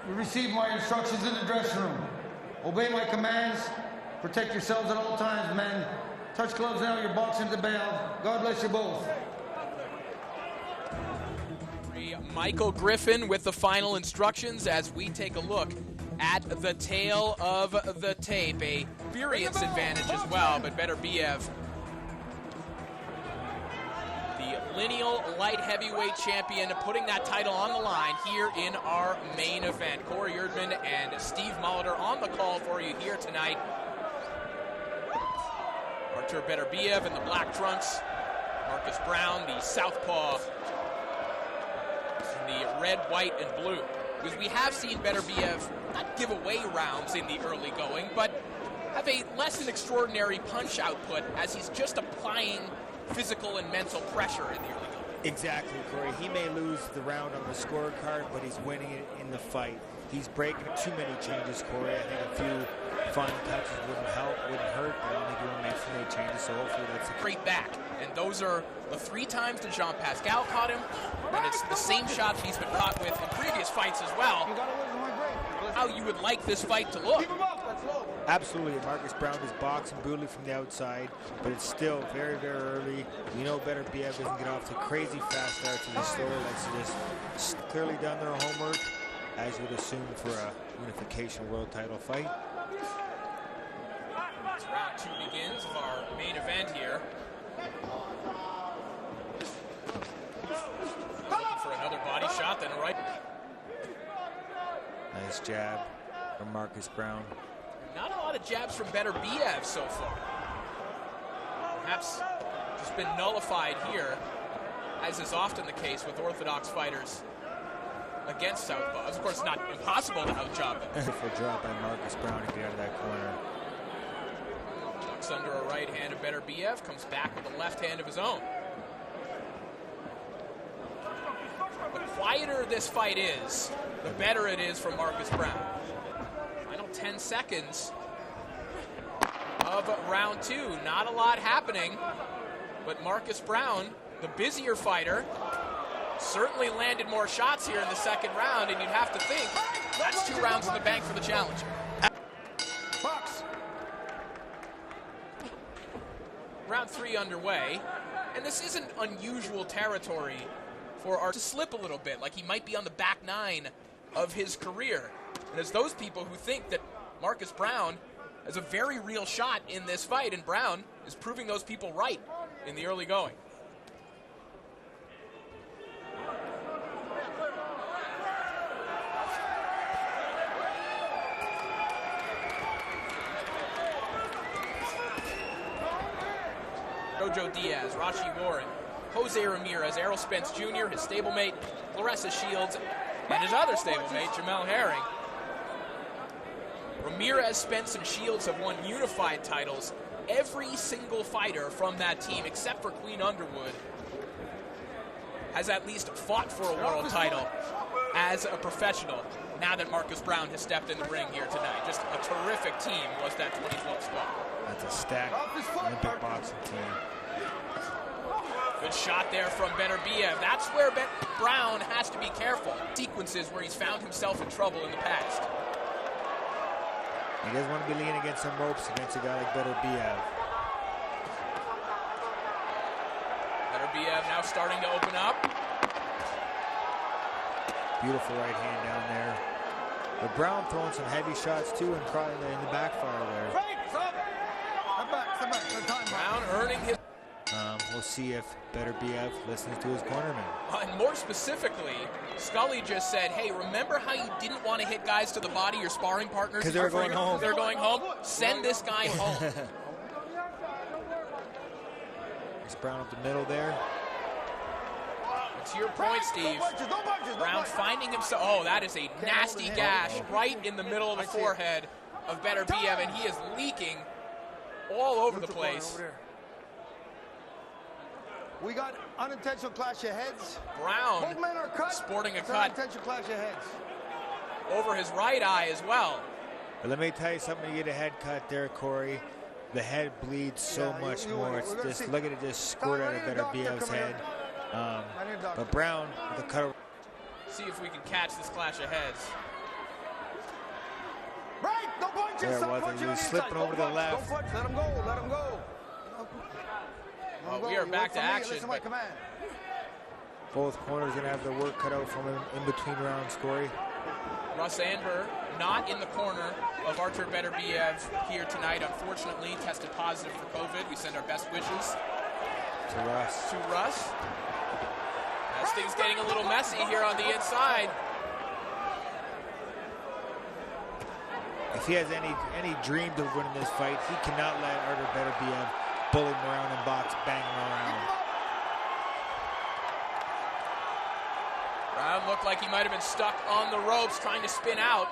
You received my instructions in the dressing room. Obey my commands. Protect yourselves at all times, men. Touch gloves now, you're boxing to bail. God bless you both. Michael Griffin with the final instructions as we take a look at the tail of the tape. A experience advantage as well, but Beterbiev, the lineal light heavyweight champion, putting that title on the line here in our main event. Corey Erdman and Steve Molitor on the call for you here tonight. Artur Beterbiev in the black trunks. Marcus Browne, the southpaw, in the red, white, and blue. Because we have seen Beterbiev not give away rounds in the early going, but have a less than extraordinary punch output as he's just applying physical and mental pressure in the early going. Exactly, Corey. He may lose the round on the scorecard, but he's winning it in the fight. He's breaking too many changes, Corey. I think a few fun touches wouldn't help, wouldn't hurt, but I don't think he will make too many changes, so hopefully that's a straight back. And those are the 3 times that Jean Pascal caught him, and it's the same shots he's been caught with in previous fights as well. How you would like this fight to look. Absolutely. Marcus Browne is boxing brutally from the outside, but it's still very, very early. We know Beterbiev doesn't get off to crazy fast starts in the store. That's just clearly done their homework, as you would assume for a unification world title fight. Round 2 begins of our main event here. Looking for another body shot, then a right. Nice jab from Marcus Browne. Not a lot of jabs from Beterbiev so far. Perhaps just been nullified here, as is often the case with orthodox fighters against southpaws. Of course, it's not impossible to outjob them. Beautiful drop by Marcus Browne to get out of that corner. Ducks under a right hand of Beterbiev, comes back with a left hand of his own. The quieter this fight is, the better it is for Marcus Browne. Final 10 seconds of round 2. Not a lot happening, but Marcus Browne, the busier fighter, certainly landed more shots here in the second round, and you'd have to think that's 2 rounds in the bank for the challenger. Box. Round 3 underway, and this isn't unusual territory for Artur to slip a little bit, like he might be on the back 9 of his career. And there's those people who think that Marcus Browne has a very real shot in this fight, and Browne is proving those people right in the early going. Jojo Diaz, Rashi Warren, Jose Ramirez, Errol Spence Jr., his stablemate, Clarissa Shields, and his other stablemate, Jamel Herring. Ramirez, Spence, and Shields have won unified titles. Every single fighter from that team, except for Queen Underwood, has at least fought for a world title as a professional now that Marcus Browne has stepped in the ring here tonight. Just a terrific team was that 2012 squad. That's a stacked Olympic boxing team. Good shot there from Beterbiev. That's where Browne has to be careful. Sequences where he's found himself in trouble in the past. He doesn't want to be leaning against some ropes against a guy like Beterbiev. Beterbiev now starting to open up. Beautiful right hand down there. But Browne throwing some heavy shots too and caught in the backfire there. Browne earning his... We'll see if Beterbiev listens to his cornerman. And more specifically, Scully just said, hey, remember how you didn't want to hit guys to the body, your sparring partners? Because they're going home. They're going home? Send this guy home. It's Browne up the middle there. To your point, Steve, Browne finding himself... Oh, that is a nasty gash right in the middle of the forehead of Beterbiev, and he is leaking all over the place. We got unintentional clash of heads. Browne Both men are cut. sporting a It's cut unintentional clash of heads. over his right eye as well. But let me tell you something, you get a head cut there, Corey. The head bleeds so much more. It's just, look at it just squirt out of Beterbiev's head. But Browne, the cut. See if we can catch this clash of heads. There it was. He was slipping over to the left. Let him go. Let him go. Well, we are back to action. Listen to my command. Both corners going to have their work cut out from him in between rounds, Corey. Russ Anver not in the corner of Artur Beterbiev here tonight, unfortunately. Tested positive for COVID. We send our best wishes to Russ. As things getting a little messy here on the inside. If he has any dreams of winning this fight, he cannot let Artur Beterbiev bully him around and box, bang him around. Browne looked like he might have been stuck on the ropes trying to spin out.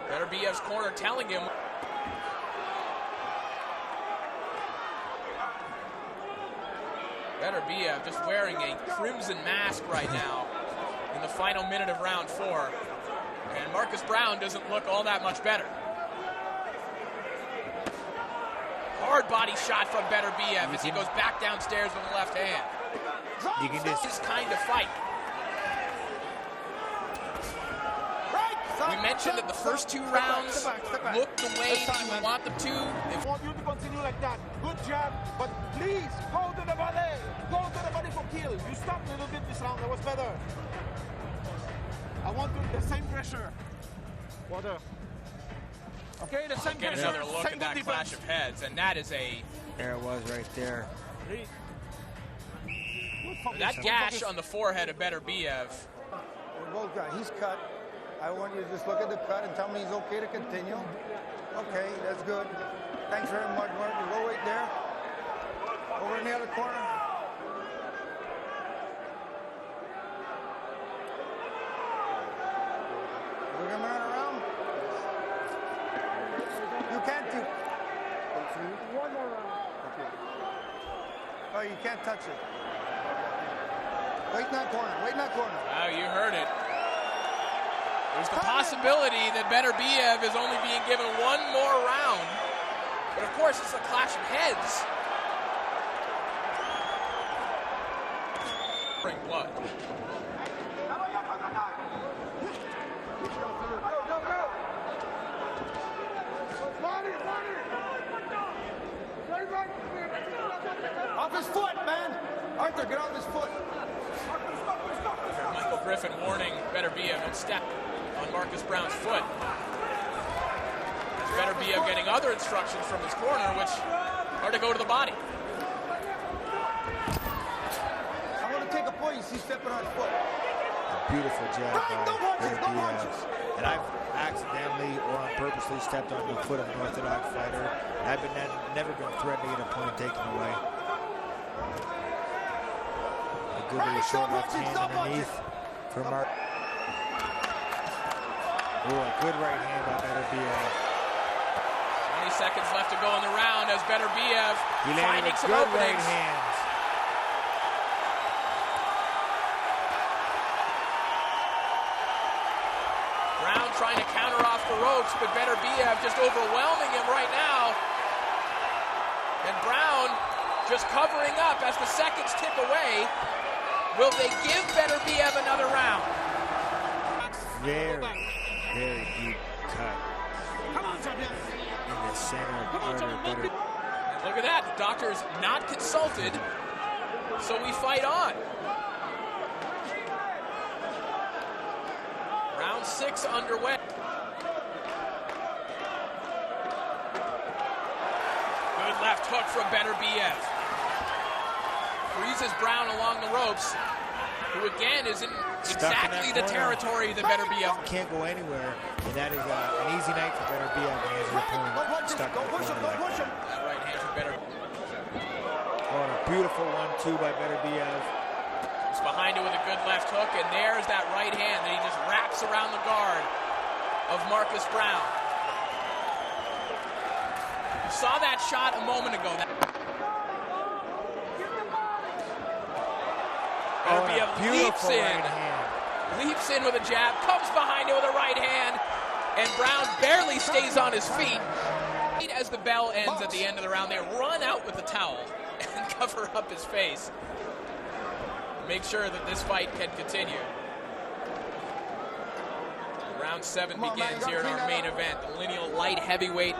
Beterbiev's corner telling him. Beterbiev just wearing a crimson mask right now in the final minute of round 4. And Marcus Browne doesn't look all that much better. Hard body shot from Beterbiev as he goes back downstairs with the left hand. You can just This kind of fight. We mentioned that the first 2 rounds looked the way you want them to. I want you to continue like that. Good job, but please go to the body. Go to the body for kill. You stopped a little bit this round. That was better. I want the same pressure. Water. Okay, the same Get pressure. another look at that clash of heads, and that is there it was right there. that gash on the forehead of Beterbiev. We're both got. He's cut. I want you to just look at the cut and tell me he's okay to continue. Okay, that's good. Thanks very much, Martin. Go right there. Over in the other corner. We're gonna run around. You can't do. One more round. Oh, you can't touch it. Wait in that corner. Wait in that corner. Wow, you heard it. There's the possibility that Beterbiev is only being given one more round. But of course, it's a clash of heads. Bring blood. Off his foot, man. Artur, get off his foot. Michael Griffin warning Beterbiev, don't step on Marcus Browne's foot. As Beterbiev getting other instructions from his corner, which are to go to the body. I want to take a point. He's stepping on his foot. A beautiful jab by Beterbiev. And I've accidentally or on purposely stepped on the foot of an orthodox fighter. I've never been threatened to get a point taken away. A good little short left hand underneath for Mark. Oh, a good right hand by Beterbiev. 20 seconds left to go in the round as Beterbiev finding some good openings. right hands. Browne trying to counter off the ropes, but Beterbiev just overwhelming him right now. And Browne just covering up as the seconds tick away. Will they give Beterbiev another round? Very, very deep cut in the center of Artur Beterbiev. Look at that, the doctor's not consulted, so we fight on. Round 6 underway. Good left hook from Beterbiev. Freezes Browne along the ropes, who again is in exactly the territory that Beterbiev Can't go anywhere, and that is an easy night for Beterbiev when he has his opponent stuck in the corner like that. That right hand from Beterbiev. Oh, a beautiful 1-2 by Beterbiev. He's behind it with a good left hook, and there's that right hand that he just wraps around the guard of Marcus Browne. You saw that shot a moment ago. Beterbiev leaps in with a jab, comes behind it with a right hand, and Browne barely stays on his feet. As the bell ends at the end of the round, they run out with the towel and cover up his face. Make sure that this fight can continue. Round 7 begins here in our main event. The lineal light heavyweight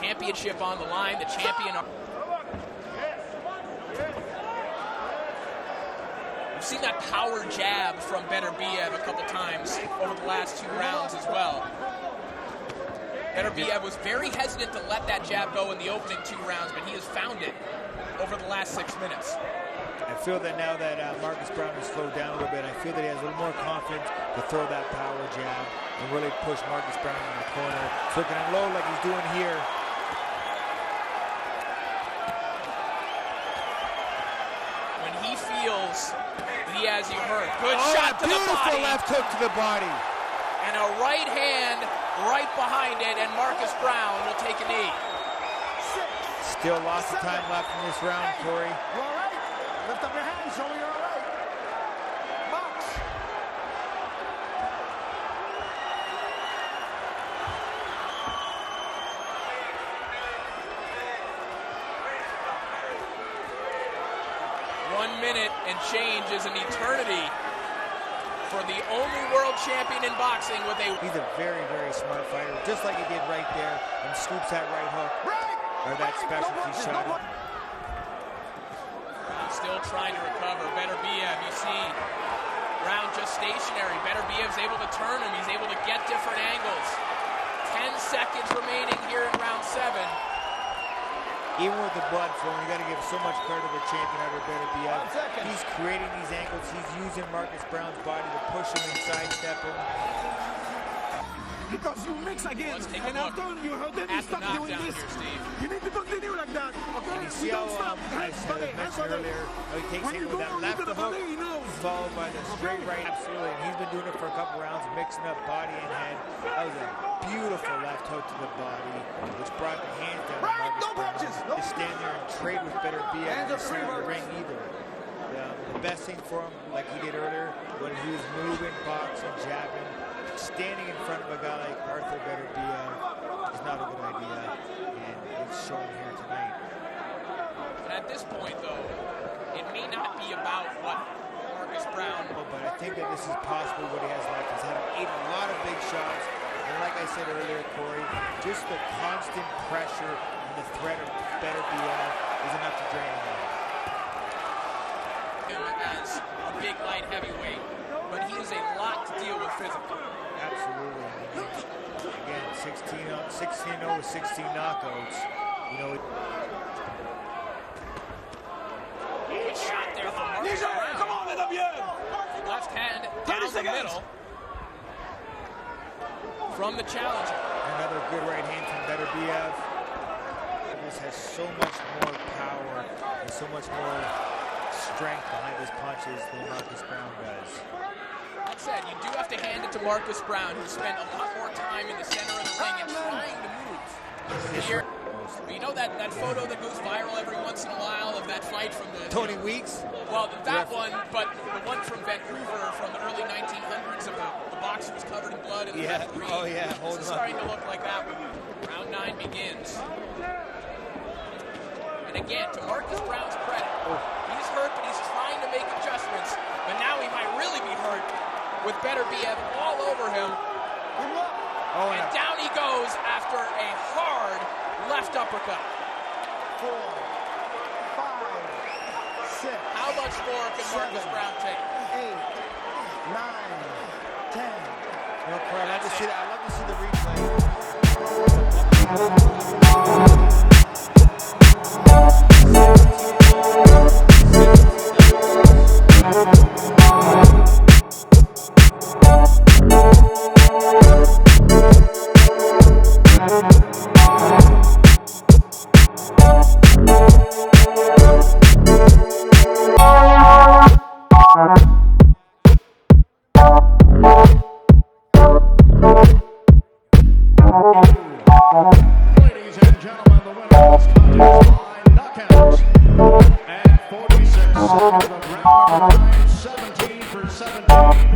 championship on the line. The champion. We've seen that power jab from Beterbiev a couple times over the last 2 rounds as well. Beterbiev was very hesitant to let that jab go in the opening 2 rounds, but he has found it over the last 6 minutes. I feel that now that Marcus Browne has slowed down a little bit, I feel that he has a little more confidence to throw that power jab and really push Marcus Browne in the corner. So looking at low like he's doing here. When he feels that he has you hurt. Good shot to the body. Beautiful left hook to the body. And a right hand right behind it, and Marcus Browne will take a knee. Still lots of time left in this round, Corey. You all right? Lift up your hands, show me you're all right. Box. One minute and change is an eternity for the only world champion in boxing with a... He's a very, very smart fighter, just like he did right there, and scoops that right hook, or that specialty shot. Still trying to recover. Beterbiev, you see, Browne just stationary. Beterbiev's able to turn him. He's able to get different angles. 10 seconds remaining here in round 7. Even with the blood flowing, you got to give so much credit to the champion Artur Beterbiev. He's creating these angles. He's using Marcus Browne's body to push him and sidestep him. Because you mix again, and after you hurt them, you stop doing this. You need to continue like that, okay? And you see how, I mentioned earlier, how he takes it with that left hook, followed by the straight right. Absolutely, and he's been doing it for a couple rounds, mixing up body and head. That was a beautiful left hook to the body, which brought the hands down to Marcus Browne. To stand there and trade with Beterbiev in the center of the ring either. The best thing for him, like he did earlier, when he was moving, boxing, jabbing, standing in front of a guy like Artur Beterbiev is not a good idea, and it's shown here tonight. But at this point, though, it may not be about what Marcus Browne... Oh, but I think that this is possibly what he has left. He's had him eat a lot of big shots, and like I said earlier, Corey, just the constant pressure and the threat of Beterbiev is enough to drain him out. Him as a big light heavyweight, but he is a lot to deal with physically. Absolutely. Again, 16-0 with 16 knockouts. You know, Good shot there from Marcus Browne. Come on, Beterbiev! Left hand down the middle from the challenger. another good right hand from Beterbiev. This has so much more power and so much more strength behind his punches than Marcus Browne does. That said, you do have to hand it to Marcus Browne, who spent a lot more time in the center of the ring and trying to move. Here, you know that photo that goes viral every once in a while of that fight from the... Tony Weeks? Well, that one, but the one from Vancouver from the early 1900s of the boxer was covered in blood and the referee. Oh yeah, hold It's on. starting to look like that one. Round 9 begins. And again, to Marcus Browne's credit, he's hurt, but he's trying to make adjustments. But now he might really be hurt with Beterbiev all over him. Oh, And down he goes after a hard left uppercut. 4, 5, 6. How much more can Marcus Browne take? 8, 9, 10. You know, Corey, I'd love to see that. I'd love to see the Ladies and gentlemen, the winner of this contest by knockout at 46 of the round number 9, 17 for 17.